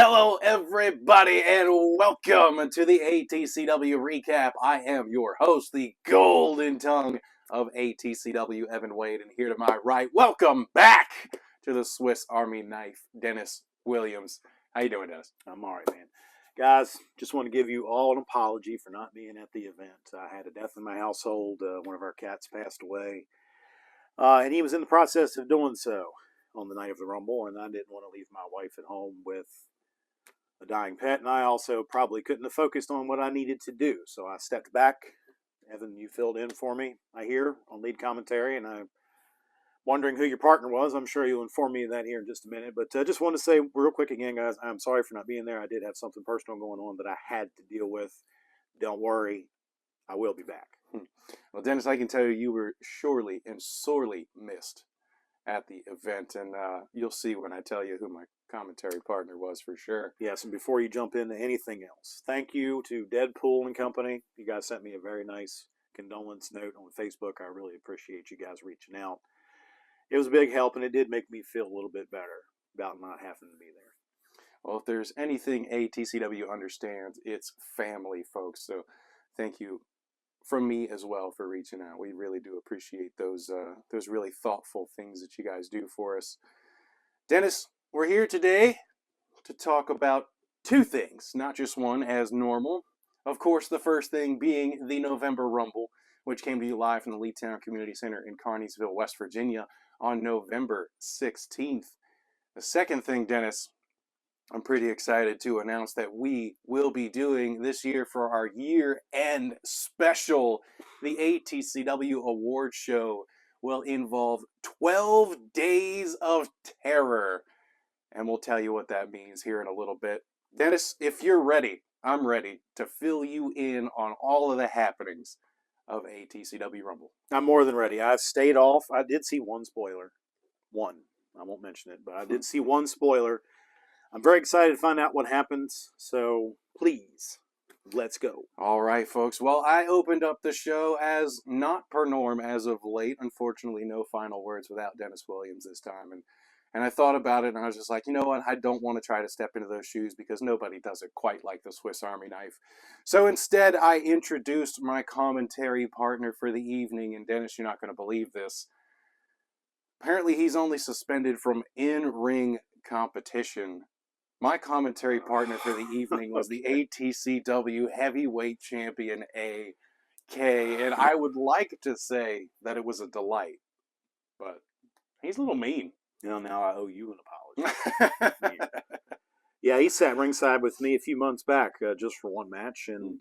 Hello, everybody, and welcome to the ATCW recap. I am your host, the golden tongue of ATCW, Evan Wade, and here to my right, welcome back to the Swiss Army knife, Dennis Williams. How you doing, Dennis? I'm all right, man. Guys, just want to give you all an apology for not being at the event. I had a death in my household. One of our cats passed away, and he was in the process of doing so on the night of the Rumble, and I didn't want to leave my wife at home with a dying pet, and I also probably couldn't have focused on what I needed to do. So I stepped back. Evan, you filled in for me, I hear, on lead commentary, and I'm wondering who your partner was. I'm sure you'll inform me of that here in just a minute. But I just want to say real quick again, guys, I'm sorry for not being there. I did have something personal going on that I had to deal with. Don't worry, I will be back. Well, Dennis, I can tell you, you were surely and sorely missed at the event, and you'll see when I tell you who my commentary partner was for sure. Yes, and before you jump into anything else, thank you to Deadpool and Company. You guys sent me a very nice condolence note on Facebook. I really appreciate you guys reaching out. It was a big help, and it did make me feel a little bit better about not having to be there. Well, if there's anything ATCW understands, it's family, folks. So thank you from me as well for reaching out. We really do appreciate those really thoughtful things that you guys do for us. Dennis, we're here today to talk about two things, not just one, as normal. Of course, the first thing being the November Rumble, which came to you live from the Leetown Community Center in Carneysville, West Virginia on November 16th. The second thing, Dennis, I'm pretty excited to announce that we will be doing this year for our year-end special. The ATCW Award Show will involve 12 days of terror, and we'll tell you what that means here in a little bit. Dennis, if you're ready, I'm ready to fill you in on all of the happenings of ATCW Rumble. I'm more than ready. I've stayed off. I did see one spoiler. One. I won't mention it, but I did see one spoiler. I'm very excited to find out what happens, so please, let's go. All right, folks. Well, I opened up the show as not per norm as of late. Unfortunately, no final words without Dennis Williams this time. And I thought about it, and I was just like, you know what? I don't want to try to step into those shoes because nobody does it quite like the Swiss Army knife. So instead, I introduced my commentary partner for the evening, and Dennis, you're not going to believe this. Apparently, he's only suspended from in-ring competition. My commentary partner for the evening was the ATCW Heavyweight Champion AK, and I would like to say that it was a delight, but he's a little mean. You know, now I owe you an apology. Yeah, he sat ringside with me a few months back just for one match, and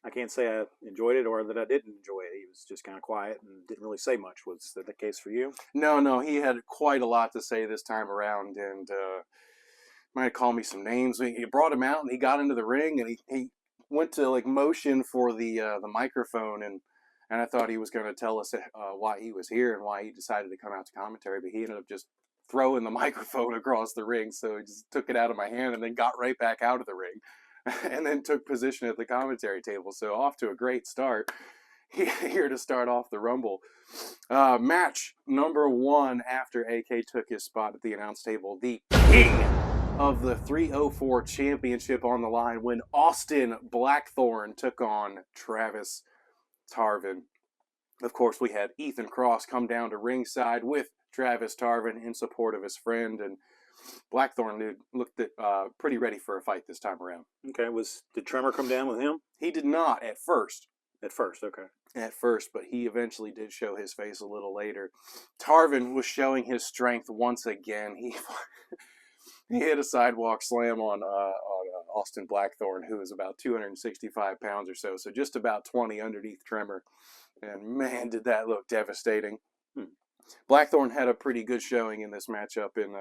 I can't say I enjoyed it or that I didn't enjoy it. He was just kind of quiet and didn't really say much. Was that the case for you? No, he had quite a lot to say this time around, and might call me some names. He brought him out, and he got into the ring, and he went to like motion for the microphone, and I thought he was going to tell us why he was here and why he decided to come out to commentary, but he ended up just throwing the microphone across the ring, so he just took it out of my hand and then got right back out of the ring, and then took position at the commentary table. So off to a great start here to start off the Rumble. Match number one after AK took his spot at the announce table, the king of the 304 championship on the line when Austin Blackthorn took on Travis Tarvin. Of course, we had Ethan Cross come down to ringside with Travis Tarvin in support of his friend, and Blackthorn looked pretty ready for a fight this time around. Okay, did Tremor come down with him? He did not at first. At first, okay. At first, but he eventually did show his face a little later. Tarvin was showing his strength once again. He hit a sidewalk slam on Austin Blackthorn, who is about 265 pounds or so, so just about 20 underneath Tremor. And man, did that look devastating. Blackthorn had a pretty good showing in this matchup, and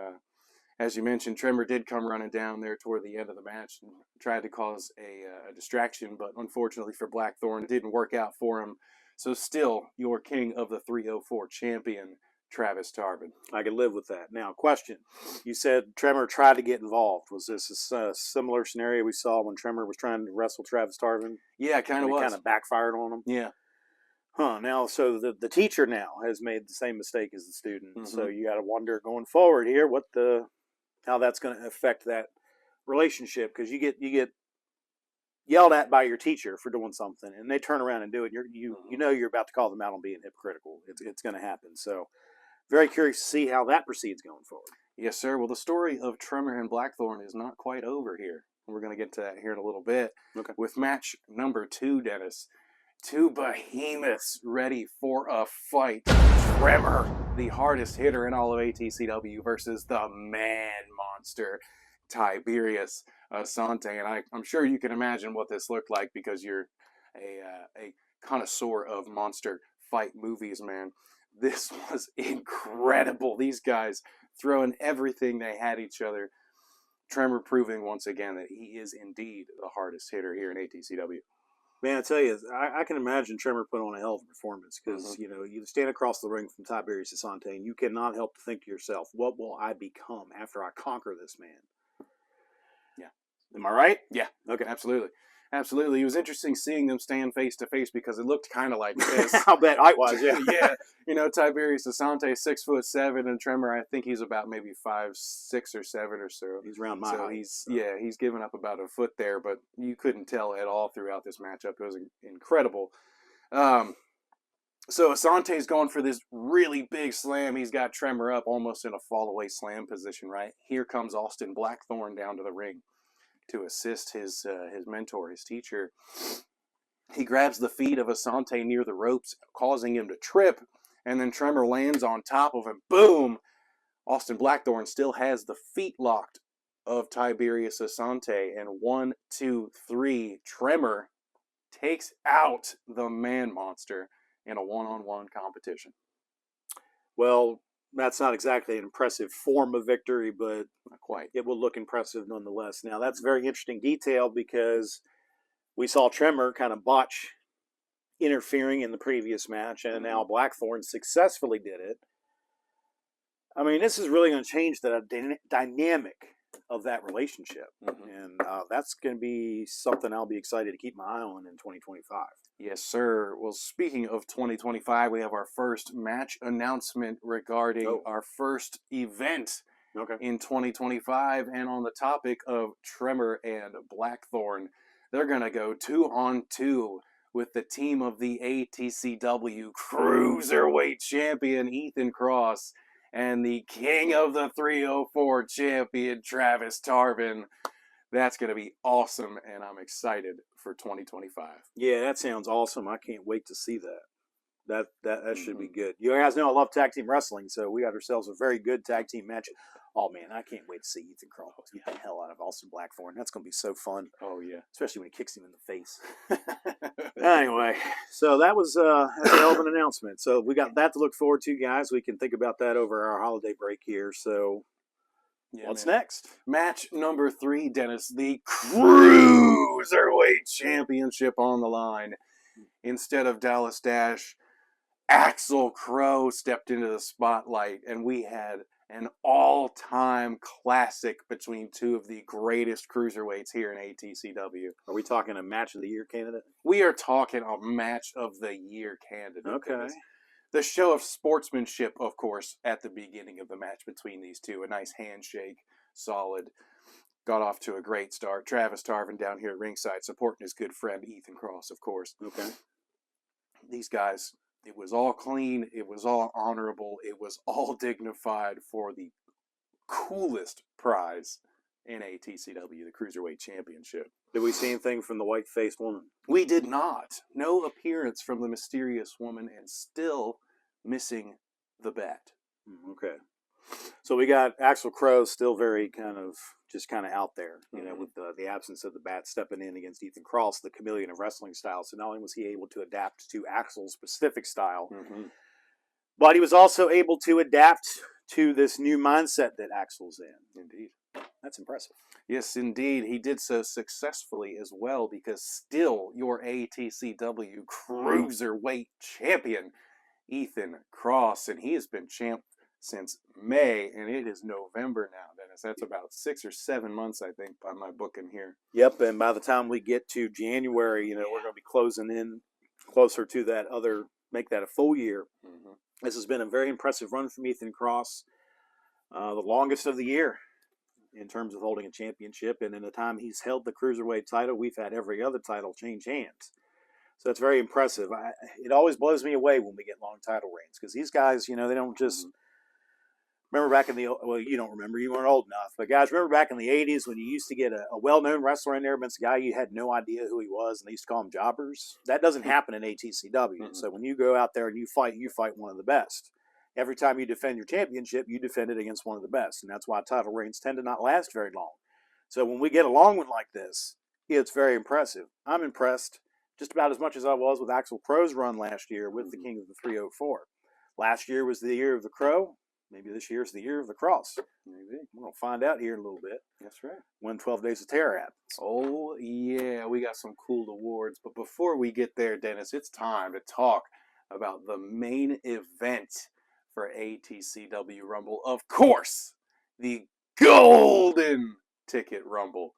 as you mentioned, Tremor did come running down there toward the end of the match and tried to cause a distraction, but unfortunately for Blackthorn, it didn't work out for him. So still, your king of the 304 champion, Travis Tarvin. I could live with that. Now, question. You said Tremor tried to get involved. Was this a similar scenario we saw when Tremor was trying to wrestle Travis Tarvin? Yeah, it kind of was. Kind of backfired on him? Yeah. Now, so the teacher now has made the same mistake as the student. Mm-hmm. So you got to wonder going forward here what the how that's going to affect that relationship, because you get yelled at by your teacher for doing something, and they turn around and do it. You know you're about to call them out on being hypocritical. It's going to happen. So very curious to see how that proceeds going forward. Yes, sir. Well, the story of Tremor and Blackthorn is not quite over here. We're going to get to that here in a little bit. Okay. With match number 2, Dennis. Two behemoths ready for a fight. Tremor, the hardest hitter in all of ATCW, versus the man monster, Tiberius Asante. And I'm sure you can imagine what this looked like because you're a connoisseur of monster fight movies, man. This was incredible. These guys throwing everything they had each other. Tremor proving once again that he is indeed the hardest hitter here in ATCW. Man, I tell you, I can imagine Tremor put on a hell of a performance, because you stand across the ring from Tiberius Asante, and you cannot help to think to yourself, "What will I become after I conquer this man?" Yeah, am I right? Yeah, okay, absolutely. Absolutely. It was interesting seeing them stand face to face because it looked kind of like this. I'll bet height-wise, yeah. Yeah, Tiberius Asante, 6'7", and Tremor, I think he's about maybe 5'6" or 7" or so. He's around my height. He's given up about a foot there, but you couldn't tell at all throughout this matchup. It was incredible. So Asante's going for this really big slam. He's got Tremor up almost in a fall-away slam position, right? Here comes Austin Blackthorn down to the ring to assist his mentor, his teacher. He grabs the feet of Asante near the ropes, causing him to trip, and then Tremor lands on top of him. Boom! Austin Blackthorn still has the feet locked of Tiberius Asante, and 1, 2, 3, Tremor takes out the man monster in a one-on-one competition. Well, that's not exactly an impressive form of victory, but not quite. It will look impressive nonetheless. Now, that's a very interesting detail, because we saw Tremor kind of botch interfering in the previous match, and now Blackthorn successfully did it. I mean, this is really going to change the dynamic of that relationship, and that's going to be something I'll be excited to keep my eye on in 2025. Yes, sir. Well, speaking of 2025, we have our first match announcement regarding our first event in 2025. And on the topic of Tremor and Blackthorn, they're going to go 2-on-2 with the team of the ATCW Cruiserweight Champion, Ethan Cross, and the King of the 304 Champion, Travis Tarvin. That's going to be awesome, and I'm excited for 2025. Yeah, that sounds awesome. I can't wait to see that. That should be good. You guys know I love tag team wrestling, so we got ourselves a very good tag team match. Oh, man, I can't wait to see Ethan Cross beat the hell out of Austin Blackthorn. That's going to be so fun. Oh, yeah. Especially when he kicks him in the face. Anyway, so that was a hell of an announcement. So we got that to look forward to, guys. We can think about that over our holiday break here. So what's next? Match number 3, Dennis. The Cruiserweight Championship on the line. Instead of Dallas Dash, Axel Crow stepped into the spotlight, and we had an all-time classic between two of the greatest cruiserweights here in ATCW. Are we talking a match of the year candidate? We are talking a match of the year candidate. Okay. The show of sportsmanship, of course, at the beginning of the match between these two. A nice handshake, solid. Got off to a great start. Travis Tarvin down here at ringside, supporting his good friend Ethan Cross, of course. Okay. These guys, it was all clean. It was all honorable. It was all dignified for the coolest prize in ATCW, the Cruiserweight Championship. Did we see anything from the white-faced woman? We did not. No appearance from the mysterious woman, and still missing the bet. Okay. So we got Axel Crow still very kind of out there, you know, with the absence of the bat stepping in against Ethan Cross, the chameleon of wrestling style. So not only was he able to adapt to Axel's specific style, but he was also able to adapt to this new mindset that Axel's in. Indeed. That's impressive. Yes, indeed. He did so successfully as well, because still your ATCW Cruiserweight Champion, Ethan Cross, and he has been champ since May, and it is November now, Dennis. That's about 6 or 7 months, I think, by my booking here. Yep, and by the time we get to January, you know, we're going to be closing in closer to that make that a full year. This has been a very impressive run from Ethan Cross, the longest of the year. in terms of holding a championship. And in the time he's held the cruiserweight title, we've had every other title change hands. So that's very impressive. It always blows me away when we get long title reigns because these guys, they don't just remember back in the, well, you don't remember, you weren't old enough, but guys, remember back in the 80s when you used to get a well-known wrestler in there against a guy you had no idea who he was, and they used to call him jobbers? That doesn't happen in ATCW. So when you go out there and you fight one of the best. Every time you defend your championship, you defend it against one of the best, and that's why title reigns tend to not last very long. So when we get a long one like this, it's very impressive. I'm impressed just about as much as I was with Axel Crow's run last year with the King of the 304. Last year was the year of the Crow. Maybe this year's the year of the Cross. Maybe. We're going to find out here in a little bit. That's right. When 12 Days of Terror happens. Oh, yeah. We got some cool awards. But before we get there, Dennis, it's time to talk about the main event for ATCW Rumble. Of course, the Golden Ticket Rumble.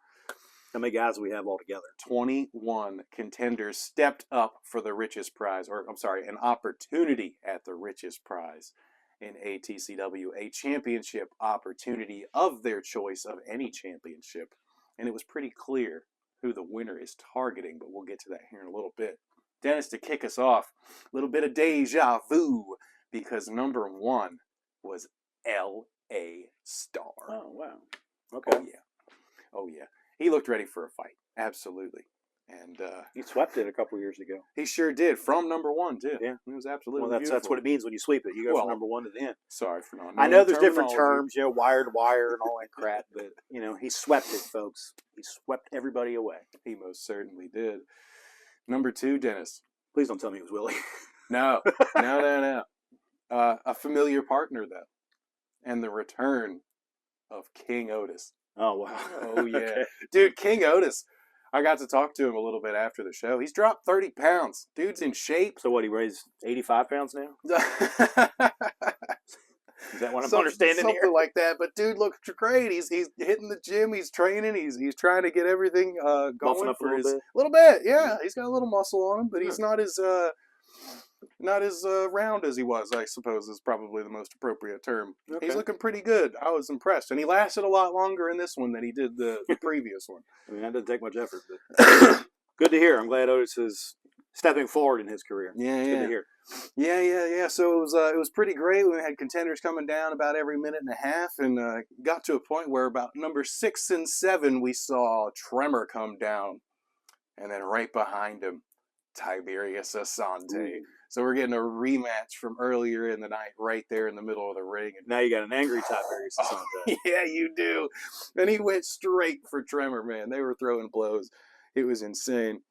How many guys do we have altogether? 21 contenders stepped up for the richest prize, or I'm sorry, an opportunity at the richest prize in ATCW, a championship opportunity of their choice of any championship. And it was pretty clear who the winner is targeting, but we'll get to that here in a little bit. Dennis, to kick us off, a little bit of deja vu, because number one was L.A. Star. Oh, wow. Okay. Oh, yeah. Oh, yeah. He looked ready for a fight. Absolutely. And he swept it a couple years ago. He sure did. From number one, too. Yeah. It was absolutely that's what it means when you sweep it. You go from number one to the end. Sorry for not knowing. I know there's different terms, wire to wire and all that crap, but, he swept it, folks. He swept everybody away. He most certainly did. Number two, Dennis. Please don't tell me it was Willie. No. A familiar partner, though. And the return of King Otis. Oh, wow. Oh, yeah. Okay. Dude, King Otis, I got to talk to him a little bit after the show. He's dropped 30 pounds. Dude's in shape. So what, he weighs 85 pounds now? Is that what I'm understanding something here? Something like that. But dude looks great. He's hitting the gym. He's training. He's trying to get everything going. Buffing up for a little bit? Little bit, yeah. He's got a little muscle on him, but he's not as round as he was, I suppose, is probably the most appropriate term. Okay. He's looking pretty good. I was impressed. And he lasted a lot longer in this one than he did the previous one. I mean, that doesn't take much effort, but good to hear. I'm glad Otis is stepping forward in his career. Yeah, Good to hear. Yeah. So it was pretty great. We had contenders coming down about every minute and a half, and got to a point where about number 6 and 7 we saw Tremor come down, and then right behind him, Tiberius Asante. Ooh. So we're getting a rematch from earlier in the night, right there in the middle of the ring. Now you got an angry Tiberius Asante. Yeah, you do. And he went straight for Tremor, man. They were throwing blows. It was insane.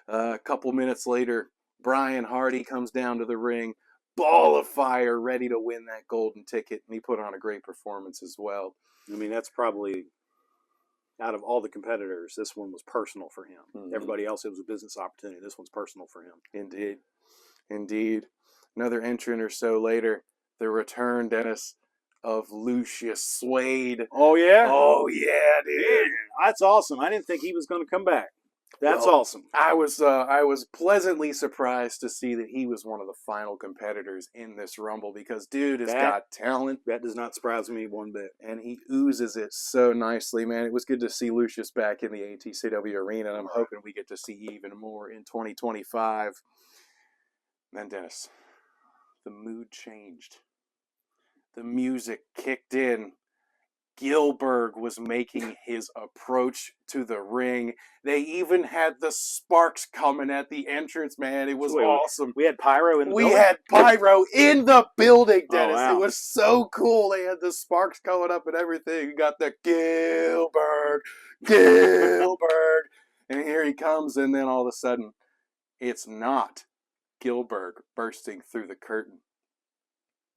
A couple minutes later, Brian Hardy comes down to the ring, ball of fire, ready to win that golden ticket, and he put on a great performance as well. I mean, that's probably, out of all the competitors, this one was personal for him. Mm-hmm. Everybody else, it was a business opportunity. This one's personal for him. Indeed. Another entrant or so later, the return, Dennis, of Lucius Suede. Oh, yeah? Oh, yeah, dude. That's awesome. I didn't think he was going to come back. That's awesome. I was pleasantly surprised to see that he was one of the final competitors in this Rumble because dude has got talent. That does not surprise me one bit. And he oozes it so nicely, man. It was good to see Lucius back in the ATCW arena, and I'm hoping we get to see even more in 2025. Then, Dennis, the mood changed. The music kicked in. Gilbert was making his approach to the ring. They even had the sparks coming at the entrance, man. It was awesome. We had pyro in the building? We had pyro in the building, Dennis. Oh, wow. It was so cool. They had the sparks coming up and everything. You got the Gilbert. And here he comes, and then all of a sudden, it's not Gilbert bursting through the curtain.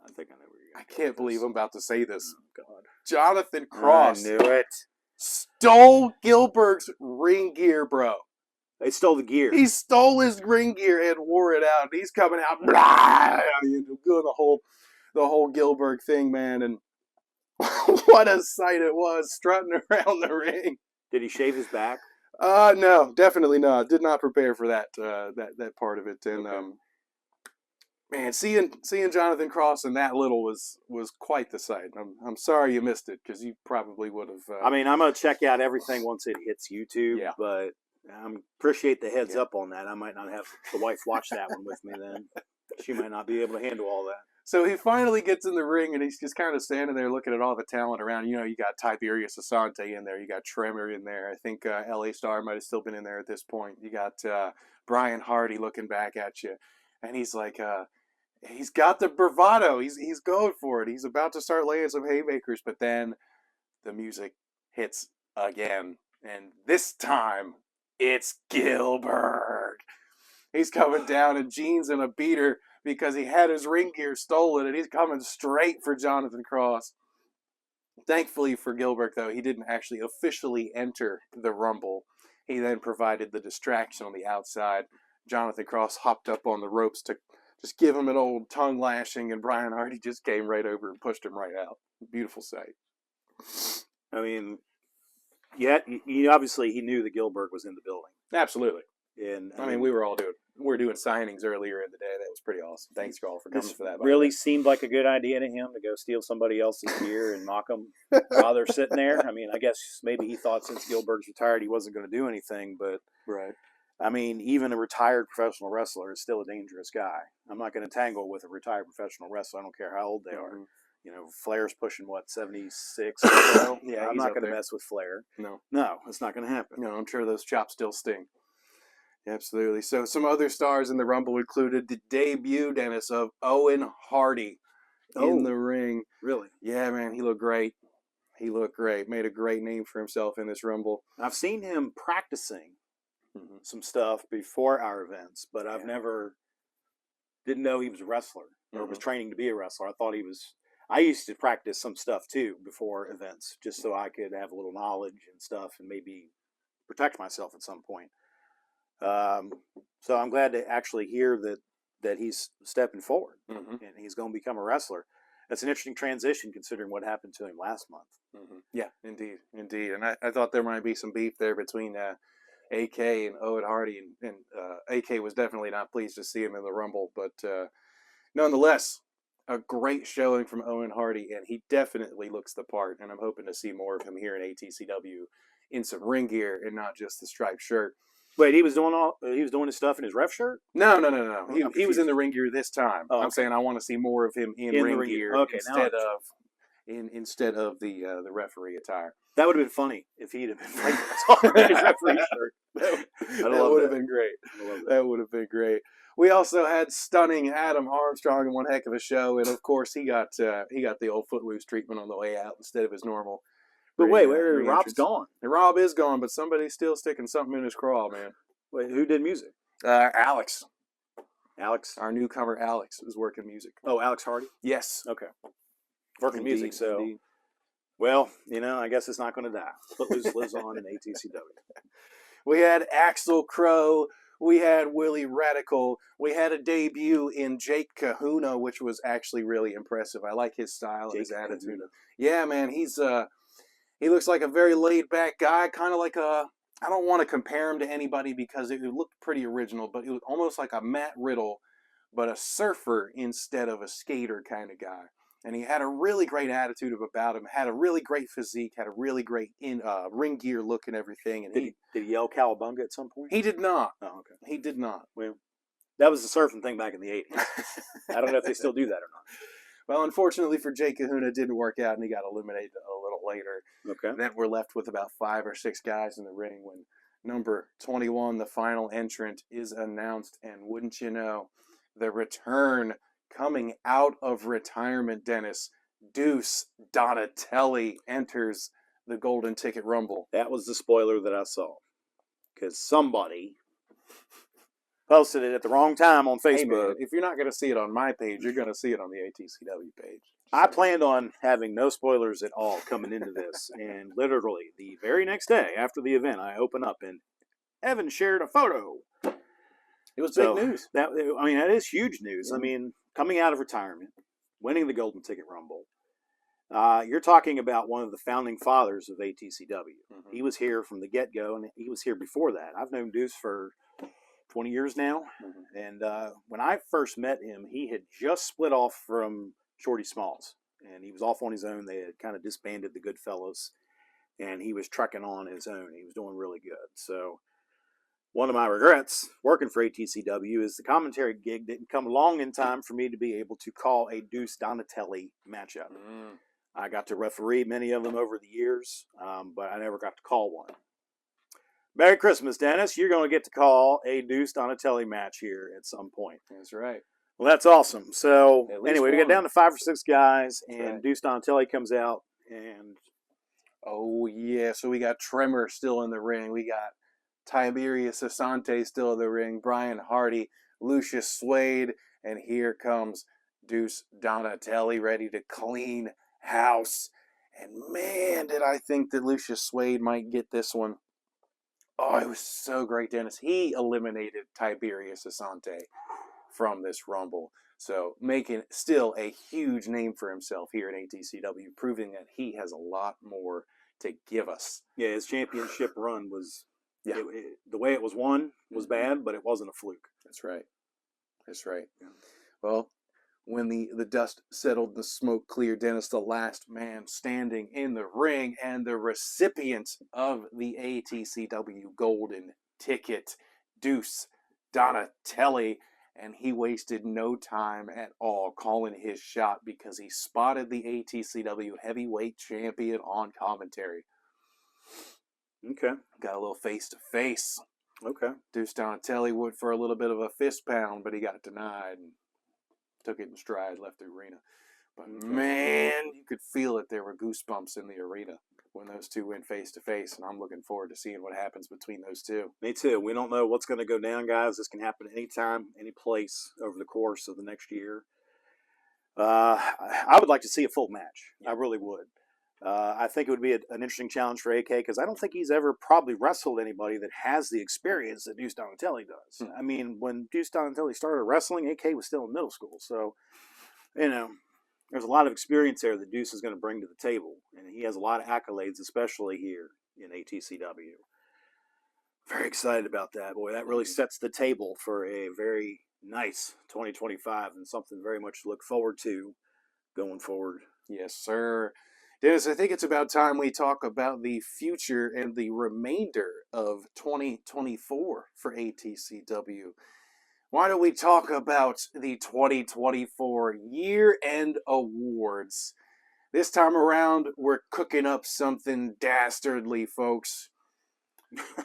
I think I know where you're going. I can't believe I'm about to say this. Oh, God. Jonathan Cross. I knew it. Stole Gilbert's ring gear, bro. They stole the gear. He stole his ring gear and wore it out. He's coming out, blah, doing the whole Gilbert thing, man. And what a sight it was, strutting around the ring. Did he shave his back? No, definitely not. Did not prepare for that that part of it. And Man, seeing Jonathan Cross in that little was quite the sight. I'm sorry you missed it because you probably would have. I mean, I'm gonna check out everything once it hits YouTube, Yeah, but appreciate the heads yeah. up on that. I might not have the wife watch that one with me then. She might not be able to handle all that. So he finally gets in the ring and he's just kind of standing there looking at all the talent around. You know, you got Tiberius Asante in there, you got Tremor in there. I think LA Star might have still been in there at this point. You got Brian Hardy looking back at you, and he's like, he's got the bravado. He's going for it. He's about to start laying some haymakers, but then the music hits again, and this time it's Gilbert. He's coming down in jeans and a beater because he had his ring gear stolen, and he's coming straight for Jonathan Cross. Thankfully for Gilbert, though, he didn't actually officially enter the Rumble. He then provided the distraction on the outside. Jonathan Cross hopped up on the ropes to just give him an old tongue lashing, and Brian Hardy just came right over and pushed him right out. Beautiful sight. I mean, yeah, obviously he knew that Gilbert was in the building. Absolutely. And I mean, we were doing signings earlier in the day. That was pretty awesome. Thanks, y'all, for coming for that. Really seemed like a good idea to him to go steal somebody else's gear and mock them while they're sitting there. I mean, I guess maybe he thought since Gilbert's retired, he wasn't going to do anything. But right. I mean, even a retired professional wrestler is still a dangerous guy. I'm not going to tangle with a retired professional wrestler. I don't care how old they are. You know, Flair's pushing what, 76 or so? Yeah, I'm not going to mess with Flair. No, it's not going to happen. No, I'm sure those chops still sting. Absolutely. So some other stars in the Rumble included the debut, Dennis, of Owen Hardy in the ring. Really? Yeah, man, he looked great. He looked great. Made a great name for himself in this Rumble. I've seen him practicing some stuff before our events, but I've never didn't know he was a wrestler or was training to be a wrestler. I thought he was. I used to practice some stuff too before events, just so I could have a little knowledge and stuff, and maybe protect myself at some point. So I'm glad to actually hear that he's stepping forward and he's going to become a wrestler. That's an interesting transition considering what happened to him last month. Yeah, indeed. And I thought there might be some beef there between AK and Owen Hardy, and AK was definitely not pleased to see him in the Rumble, but nonetheless, a great showing from Owen Hardy, and he definitely looks the part, and I'm hoping to see more of him here in ATCW in some ring gear and not just the striped shirt. Wait, he was doing his stuff in his ref shirt? No. He was in the ring gear this time. Oh, okay. I'm saying I want to see more of him in ring gear instead of the referee attire. That would have been funny if he'd have been in his referee shirt. That would have been great. That would have been great. We also had stunning Adam Armstrong in one heck of a show, and of course he got the old footloose treatment on the way out instead of his normal. But wait, Rob's gone. And Rob is gone, but somebody's still sticking something in his craw, man. Wait, who did music? Alex. Our newcomer Alex is working music. Oh, Alex Hardy? Yes. Okay. Working music, so... Indeed. Well, I guess it's not going to die. Footloose lives on in ATCW. We had Axel Crow. We had Willie Radical. We had a debut in Jake Kahuna, which was actually really impressive. I like his style, his attitude. Yeah, man, he looks like a very laid-back guy, kind of like I don't want to compare him to anybody because it looked pretty original, but it was almost like a Matt Riddle, but a surfer instead of a skater kind of guy. And he had a really great attitude about him, had a really great physique, had a really great ring gear look and everything. And did he yell cowabunga at some point? He did not. Oh, okay. He did not. Well, that was the surfing thing back in the 80s. I don't know if they still do that or not. Well, unfortunately for Jake Kahuna, it didn't work out, and he got eliminated a little later. Okay. Then we're left with about 5 or 6 guys in the ring when number 21, the final entrant, is announced. And wouldn't you know, the return coming out of retirement, Dennis, Deuce Donatelli enters the Golden Ticket Rumble. That was the spoiler that I saw. Because somebody posted it at the wrong time on Facebook. Hey man, if you're not going to see it on my page, you're going to see it on the ATCW page. I planned on having no spoilers at all coming into this. And literally, the very next day after the event, I open up and Evan shared a photo. It was big news. That is huge news. I mean, coming out of retirement, winning the Golden Ticket Rumble, you're talking about one of the founding fathers of ATCW. He was here from the get-go, and he was here before that. I've known Deuce for 20 years now. Mm-hmm. And when I first met him, he had just split off from Shorty Smalls, and he was off on his own. They had kind of disbanded the Goodfellas, and he was trekking on his own. He was doing really good. So one of my regrets working for ATCW is the commentary gig didn't come along in time for me to be able to call a Deuce Donatelli matchup. Mm. I got to referee many of them over the years, but I never got to call one. Merry Christmas, Dennis. You're going to get to call a Deuce Donatelli match here at some point. That's right. Well, that's awesome. So At least anyway, we one. got down to 5 or 6 guys, That's and right. Deuce Donatelli comes out, and Oh yeah, so we got Tremor still in the ring. We got Tiberius Asante still in the ring. Brian Hardy, Lucius Suede, and here comes Deuce Donatelli ready to clean house. And man, did I think that Lucius Suede might get this one. Oh, it was so great, Dennis. He eliminated Tiberius Asante from this Rumble. So making still a huge name for himself here at ATCW, proving that he has a lot more to give us. yeah, his championship run was, Yeah. the way it was won was bad, but it wasn't a fluke. That's right. That's right. Yeah. Well, when the dust settled, the smoke cleared, Dennis, the last man standing in the ring and the recipient of the ATCW Golden Ticket, Deuce Donatelli. And he wasted no time at all calling his shot because he spotted the ATCW heavyweight champion on commentary. Okay. Got a little face-to-face. Okay. Deuce Donatelli went for a little bit of a fist pound, but he got denied and took it in stride, left the arena. But man, you could feel it. There were goosebumps in the arena when those two went face-to-face, and I'm looking forward to seeing what happens between those two. Me too. We don't know what's going to go down, guys. This can happen anytime, any place over the course of the next year. I would like to see a full match. I really would. I think it would be an interesting challenge for AK because I don't think he's ever probably wrestled anybody that has the experience that Deuce Donatelli does. I mean, when Deuce Donatelli started wrestling, AK was still in middle school. So, there's a lot of experience there that Deuce is going to bring to the table. And he has a lot of accolades, especially here in ATCW. Very excited about that. Boy, that really sets the table for a very nice 2025 and something very much to look forward to going forward. Yes, sir. Dennis, I think it's about time we talk about the future and the remainder of 2024 for ATCW. Why don't we talk about the 2024 year-end awards? This time around, we're cooking up something dastardly, folks.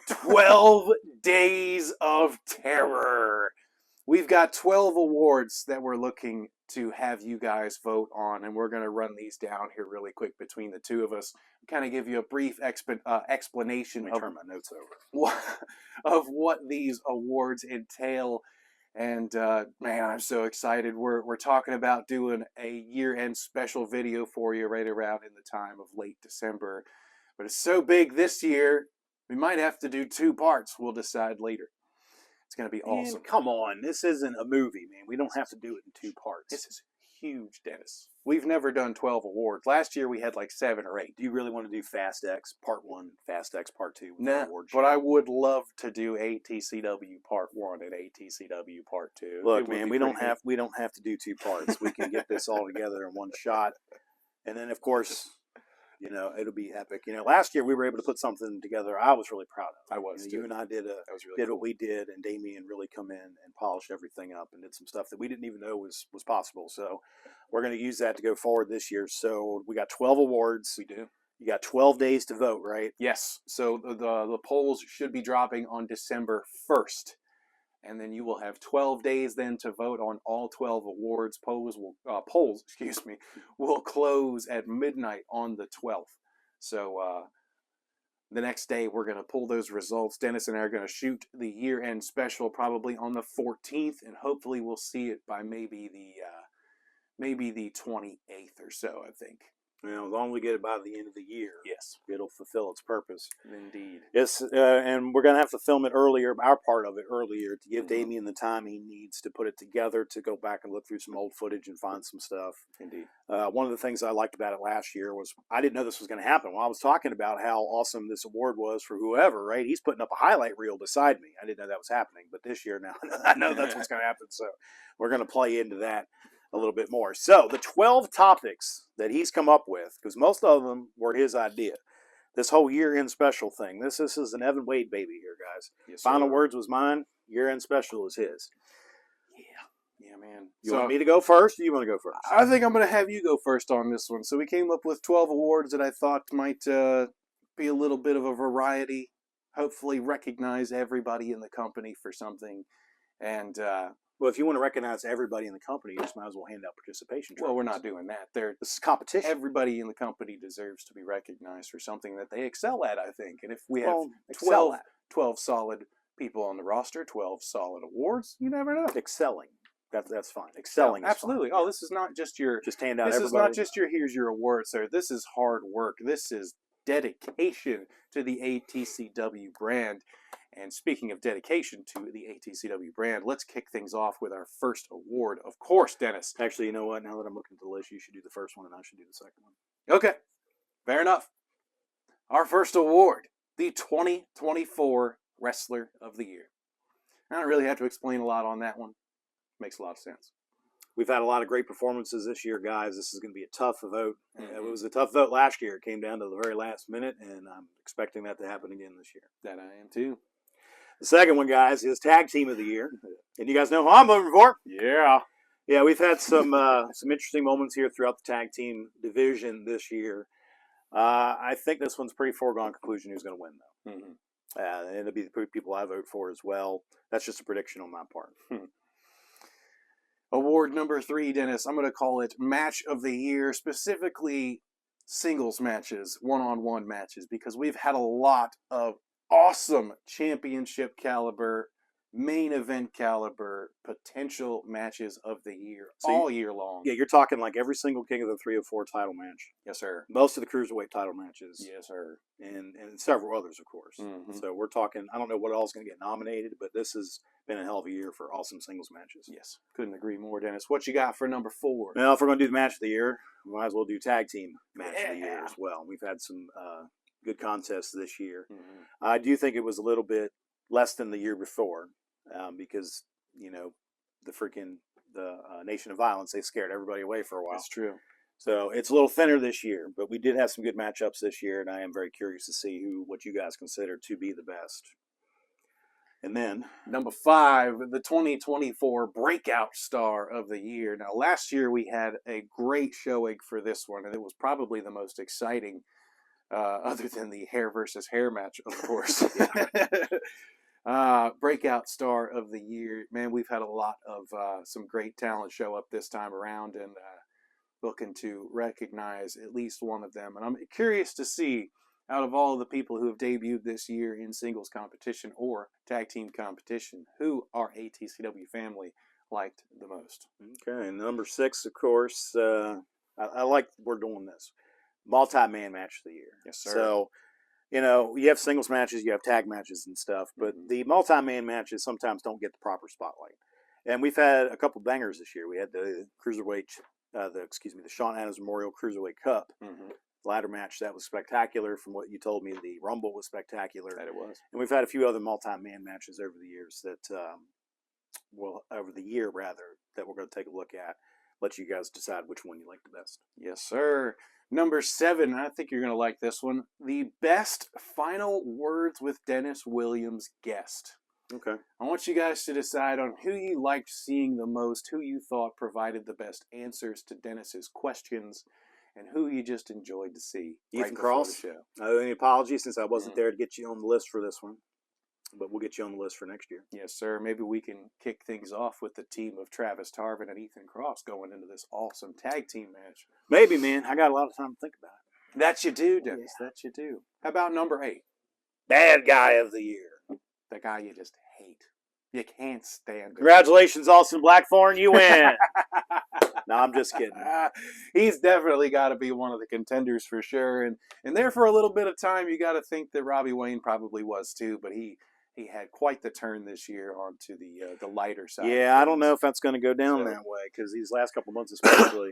12 Days of Terror. We've got 12 awards that we're looking to have you guys vote on, and we're going to run these down here really quick between the two of us. Kind of give you a brief explanation Let me turn my notes over. Of what these awards entail. And man, I'm so excited. We're talking about doing a year-end special video for you right around in the time of late December. But it's so big this year, we might have to do 2 parts. We'll decide later. It's going to be awesome. Man, come on. This isn't a movie, man. We don't have to do it in 2 parts. This is huge, Dennis. We've never done 12 awards. Last year we had like 7 or 8. Do you really want to do Fast X Part 1, Fast X Part 2? Nah, but I would love to do ATCW Part 1 and ATCW Part 2. Look, man, we don't have to do 2 parts. We can get this all together in one shot. And then, of course, it'll be epic. Last year we were able to put something together I was really proud of. I was too. You and I did what we did, and Damien really come in and polished everything up and did some stuff that we didn't even know was possible. So we're going to use that to go forward this year. So we got 12 awards. We do. You got 12 days to vote, right? Yes. So the polls should be dropping on December 1st. And then you will have 12 days then to vote on all 12 awards. Polls will close at midnight on the 12th. So the next day we're going to pull those results. Dennis and I are going to shoot the year-end special probably on the 14th, and hopefully we'll see it by maybe the 28th or so, I think. As long as we get it by the end of the year, Yes, it'll fulfill its purpose. indeed. Yes, and we're going to have to film it earlier, our part of it earlier, to give Damien the time he needs to put it together, to go back and look through some old footage and find some stuff. Indeed. One of the things I liked about it last year was I didn't know this was going to happen. While I was talking about how awesome this award was for whoever, right? He's putting up a highlight reel beside me. I didn't know that was happening, but this year now I know that's what's going to happen. So we're going to play into that a little bit more. So the 12 topics that he's come up with, because most of them were his idea. This whole year-end special thing. This is an Evan Wade baby here, guys. Yes, Final sir. words was mine. Year-end special is his. Yeah, man. You want me to go first, or you want to go first? I think I'm going to have you go first on this one. So we came up with 12 awards that I thought might be a little bit of a variety. Hopefully recognize everybody in the company for something. And well, if you want to recognize everybody in the company, you just might as well hand out participation trophies. well, we're not doing that. This is competition. Everybody in the company deserves to be recognized for something that they excel at, I think. And if we have Well, 12 solid people on the roster, 12 solid awards, you never know. Excelling. That's fine. Excelling is absolutely. fine. Oh, this is not just your just hand out this everybody. is not just your here's your award, sir. This is hard work. This is dedication to the ATCW brand. And speaking of dedication to the ATCW brand, let's kick things off with our first award. Of course, Dennis. Actually, you know what? Now that I'm looking at the list, you should do the first one and I should do the second one. Okay. Fair enough. Our first award, the 2024 Wrestler of the Year. I don't really have to explain a lot on that one. Makes a lot of sense. We've had a lot of great performances this year, guys. This is going to be a tough vote. It was a tough vote last year. It came down to the very last minute, and I'm expecting that to happen again this year. That I am too. The second one, guys, is Tag Team of the Year. And you guys know who I'm voting for? Yeah. Yeah, we've had some interesting moments here throughout the tag team division this year. I think this one's pretty foregone conclusion who's going to win, though. Mm-hmm. And it'll be the people I vote for as well. That's just a prediction on my part. Award number 3, Dennis. I'm going to call it Match of the Year, specifically singles matches, one-on-one matches, because we've had a lot of awesome championship caliber, main event caliber, potential matches of the year all year long. Yeah, you're talking like every single King of the 304 title match. Yes, sir. Most of the Cruiserweight title matches. Yes, sir. And several others, of course. Mm-hmm. So we're talking, I don't know what else is going to get nominated, but this has been a hell of a year for awesome singles matches. Yes, couldn't agree more, Dennis. What you got for number 4? Well, if we're going to do the match of the year, we might as well do tag team match of the year as well. We've had some good contests this year. Mm-hmm. I do think it was a little bit less than the year before because, you know, the Nation of Violence, they scared everybody away for a while. That's true. So it's a little thinner this year, but we did have some good matchups this year, and I am very curious to see what you guys consider to be the best. And then number 5, the 2024 Breakout Star of the Year. Now, last year we had a great showing for this one, and it was probably the most exciting, other than the hair versus hair match, of course. Breakout Star of the Year. Man, we've had a lot of some great talent show up this time around, and looking to recognize at least one of them. And I'm curious to see, out of all of the people who have debuted this year in singles competition or tag team competition, who our ATCW family liked the most. Okay, and number 6, of course, I like we're doing this. Multi-man match of the year. Yes, sir. So, you know, you have singles matches, you have tag matches and stuff, but the multi-man matches sometimes don't get the proper spotlight. And we've had a couple bangers this year. We had the Cruiserweight, the Shawn Adams Memorial Cruiserweight Cup ladder match. That was spectacular. From what you told me, the Rumble was spectacular. That it was. And we've had a few other multi-man matches over the years that, that we're going to take a look at. Let you guys decide which one you like the best. Yes, sir. Number 7, I think you're going to like this one. The best final words with Dennis Williams guest. Okay. I want you guys to decide on who you liked seeing the most, who you thought provided the best answers to Dennis's questions, and who you just enjoyed to see. Ethan Cross. I owe any apologies since I wasn't there to get you on the list for this one, but we'll get you on the list for next year. Yes, sir. Maybe we can kick things off with the team of Travis Tarvin and Ethan Cross going into this awesome tag team match. Maybe, man. I got a lot of time to think about it. That you do, Dennis. Yeah. That you do. How about number 8? Bad guy of the year. The guy you just hate. You can't stand him. Congratulations, Austin Blackthorn. You win. No, I'm just kidding. He's definitely got to be one of the contenders for sure. And there for a little bit of time, you got to think that Robbie Wayne probably was too. But he had quite the turn this year onto the lighter side. Yeah, I don't know if that's going to go down that way because these last couple months, especially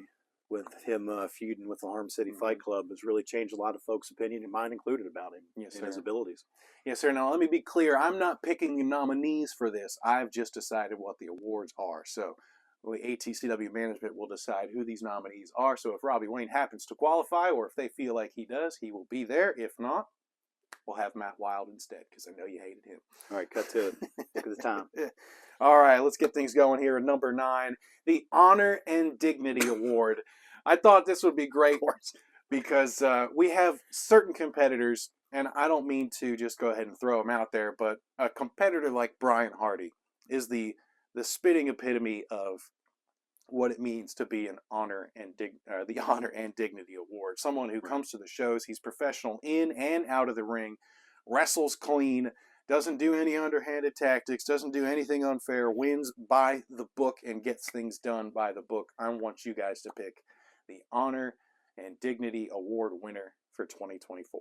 with him feuding with the Harm City Fight Club, has really changed a lot of folks' opinion, and mine included, about him and his abilities. Yes, sir. Now, let me be clear. I'm not picking the nominees for this. I've just decided what the awards are. So the ATCW management will decide who these nominees are. So if Robbie Wayne happens to qualify, or if they feel like he does, he will be there. If not, we'll have Matt Wild instead, because I know you hated him. All right, cut to it. Look at the time. All right, let's get things going here at number 9, the Honor and Dignity Award. I thought this would be great because we have certain competitors, and I don't mean to just go ahead and throw them out there, but a competitor like Brian Hardy is the spitting epitome of what it means to be an the Honor and Dignity Award. Someone who comes to the shows, he's professional in and out of the ring, wrestles clean, doesn't do any underhanded tactics, doesn't do anything unfair, wins by the book and gets things done by the book. I want you guys to pick the Honor and Dignity Award winner for 2024.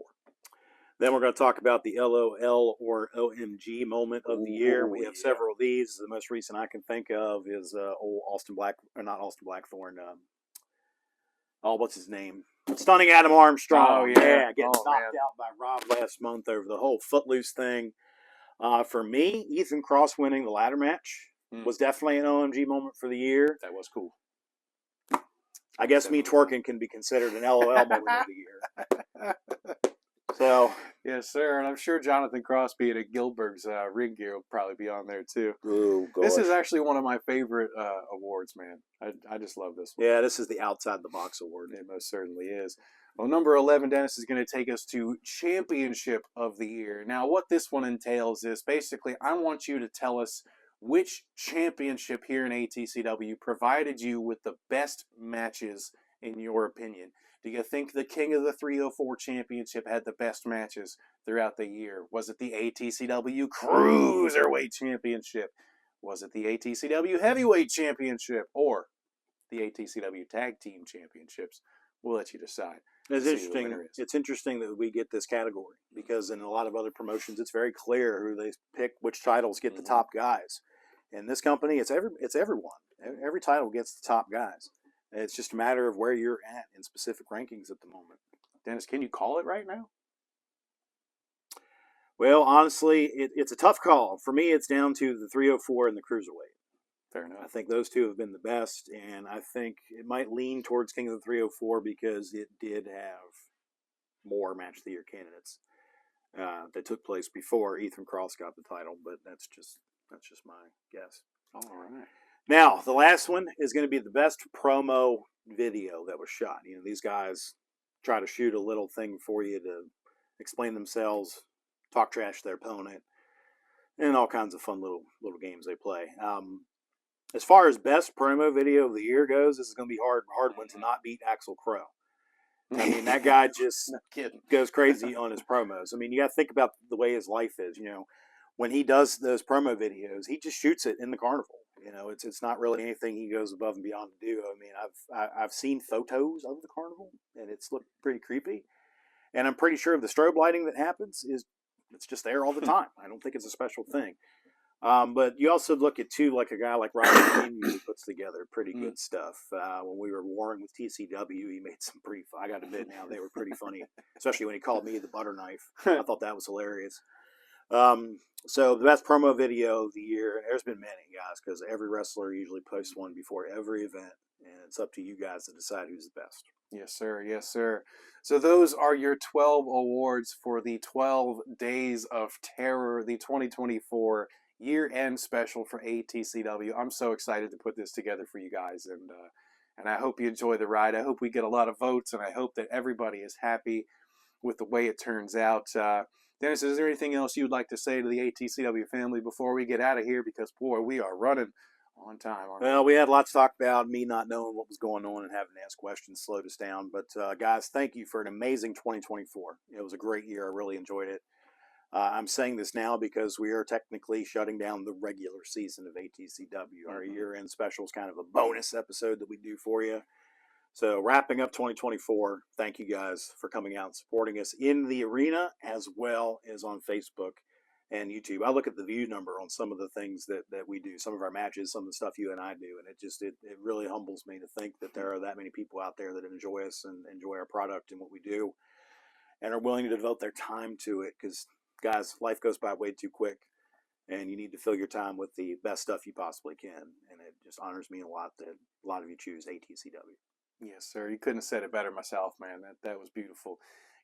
Then we're going to talk about the LOL or OMG moment of the year. We have several of these. The most recent I can think of is old Austin Black, or not Austin Blackthorne. What's his name? Stunning Adam Armstrong. Oh, yeah. Getting knocked out by Rob last month over the whole Footloose thing. For me, Ethan Cross winning the ladder match was definitely an OMG moment for the year. That was cool. I guess me twerking can be considered an LOL moment of the year. So, yes, sir, and I'm sure Jonathan Crosby at Gilbert's ring gear will probably be on there too. Oh, gosh. This is actually one of my favorite awards, man. I just love this one. Yeah, this is the Outside the Box award. It most certainly is. Well, number 11, Dennis, is going to take us to Championship of the Year. Now, what this one entails is basically I want you to tell us which championship here in ATCW provided you with the best matches in your opinion. Do you think the King of the 304 Championship had the best matches throughout the year? Was it the ATCW Cruiserweight Championship? Was it the ATCW Heavyweight Championship? Or the ATCW Tag Team Championships? We'll let you decide. It's interesting. It's interesting that we get this category because in a lot of other promotions, it's very clear who they pick, which titles get the top guys. In this company, it's everyone. Every title gets the top guys. It's just a matter of where you're at in specific rankings at the moment. Dennis, can you call it right now? Well, honestly, it's a tough call. For me, it's down to the 304 and the Cruiserweight. Fair enough. I think those two have been the best, and I think it might lean towards King of the 304 because it did have more Match of the Year candidates that took place before Ethan Cross got the title, but that's just my guess. All right. Now, the last one is going to be the best promo video that was shot. You know, these guys try to shoot a little thing for you to explain themselves, talk trash to their opponent, and all kinds of fun little games they play. As far as best promo video of the year goes, this is going to be hard one to not beat Axel Crow. I mean, that guy just goes crazy on his promos. I mean, you got to think about the way his life is. You know, when he does those promo videos, he just shoots it in the carnival. You know, it's not really anything he goes above and beyond to do. I mean, I've seen photos of the carnival, and it's looked pretty creepy. And I'm pretty sure the strobe lighting that happens it's just there all the time. I don't think it's a special thing. But you also look at, too, like a guy like Robert King who puts together pretty good stuff. When we were warring with TCW, he made some pretty, I got to admit now, they were pretty funny, especially when he called me the butter knife. I thought that was hilarious. So the best promo video of the year, and there's been many, guys, because every wrestler usually posts one before every event, and it's up to you guys to decide who's the best. Yes, sir. Yes, sir. So those are your 12 awards for the 12 Days of Terror, the 2024 year-end special for ATCW. I'm so excited to put this together for you guys, and I hope you enjoy the ride. I hope we get a lot of votes, and I hope that everybody is happy with the way it turns out. Dennis, is there anything else you'd like to say to the ATCW family before we get out of here? Because, boy, we are running on time. Well, we had lots to talk about, me not knowing what was going on and having to ask questions slowed us down. But, guys, thank you for an amazing 2024. It was a great year. I really enjoyed it. I'm saying this now because we are technically shutting down the regular season of ATCW. Our year-end special is kind of a bonus episode that we do for you. So wrapping up 2024, thank you guys for coming out and supporting us in the arena as well as on Facebook and YouTube. I look at the view number on some of the things that we do, some of our matches, some of the stuff you and I do, and it really humbles me to think that there are that many people out there that enjoy us and enjoy our product and what we do and are willing to devote their time to it because, guys, life goes by way too quick and you need to fill your time with the best stuff you possibly can. And it just honors me a lot that a lot of you choose ATCW. Yes, sir. You couldn't have said it better myself, man. That was beautiful.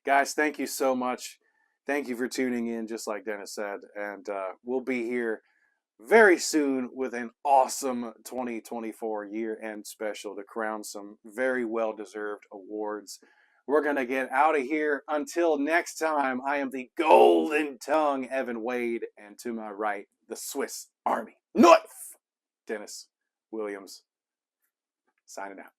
Guys, thank you so much. Thank you for tuning in, just like Dennis said. And we'll be here very soon with an awesome 2024 year-end special to crown some very well-deserved awards. We're going to get out of here. Until next time, I am the golden tongue Evan Wade, and to my right, the Swiss Army knife, Dennis Williams, signing out.